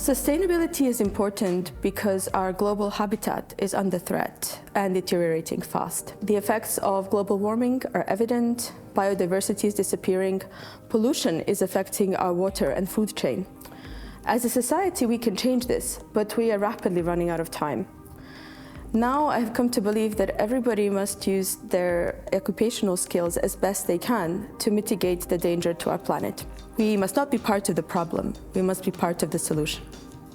Sustainability is important because our global habitat is under threat and deteriorating fast. The effects of global warming are evident, biodiversity is disappearing, pollution is affecting our water and food chain. As a society, we can change this, but we are rapidly running out of time. Now I've come to believe that everybody must use their occupational skills as best they can to mitigate the danger to our planet. We must not be part of the problem, we must be part of the solution.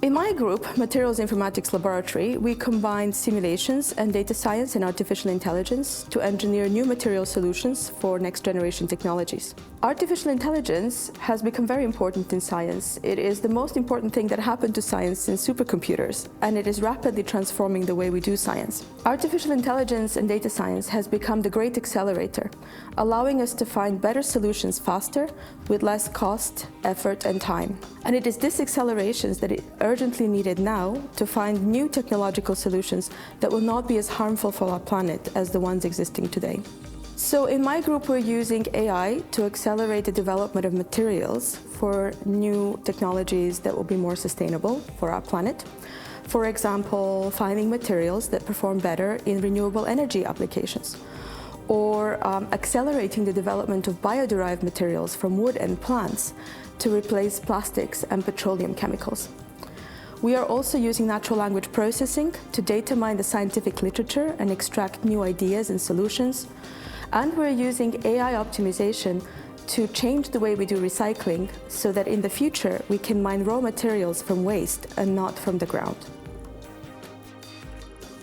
In my group, Materials Informatics Laboratory, we combine simulations and data science and artificial intelligence to engineer new material solutions for next-generation technologies. Artificial intelligence has become very important in science. It is the most important thing that happened to science since supercomputers, and it is rapidly transforming the way we do science. Artificial intelligence and data science has become the great accelerator, allowing us to find better solutions faster, with less cost, effort, and time. And it is this acceleration that is urgently needed now to find new technological solutions that will not be as harmful for our planet as the ones existing today. So in my group, we're using AI to accelerate the development of materials for new technologies that will be more sustainable for our planet. For example, finding materials that perform better in renewable energy applications, or accelerating the development of bio-derived materials from wood and plants to replace plastics and petroleum chemicals. We are also using natural language processing to data mine the scientific literature and extract new ideas and solutions. And we're using AI optimization to change the way we do recycling so that in the future we can mine raw materials from waste and not from the ground.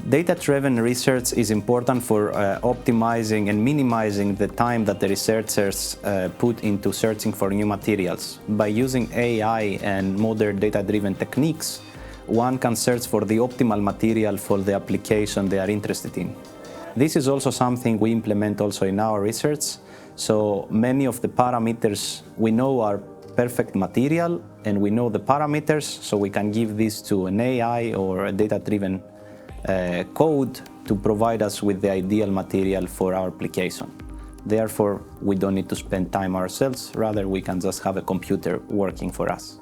Data-driven research is important for optimizing and minimizing the time that the researchers put into searching for new materials. By using AI and modern data-driven techniques, one can search for the optimal material for the application they are interested in. This is also something we implement also in our research. So many of the parameters we know are perfect material, and we know the parameters, so we can give this to an AI or a data-driven code to provide us with the ideal material for our application. Therefore, we don't need to spend time ourselves, rather we can just have a computer working for us.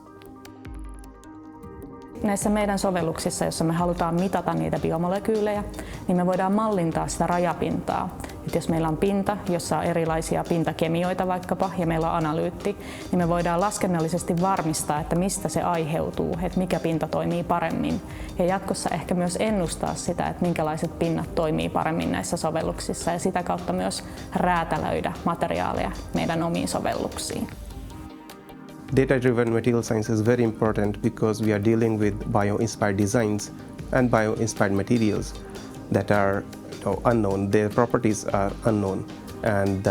Näissä meidän sovelluksissa, jossa me halutaan mitata niitä biomolekyylejä, niin me voidaan mallintaa sitä rajapintaa. Et jos meillä on pinta, jossa on erilaisia pintakemioita vaikkapa, ja meillä on analyytti, niin me voidaan laskennallisesti varmistaa, että mistä se aiheutuu, että mikä pinta toimii paremmin. Ja jatkossa ehkä myös ennustaa sitä, että minkälaiset pinnat toimii paremmin näissä sovelluksissa, ja sitä kautta myös räätälöidä materiaaleja meidän omiin sovelluksiin. Data-driven material science is very important because we are dealing with bio-inspired designs and bio-inspired materials that are unknown. Their properties are unknown, and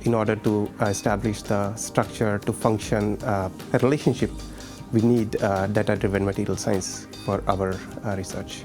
in order to establish the structure to function a relationship, we need data-driven material science for our research.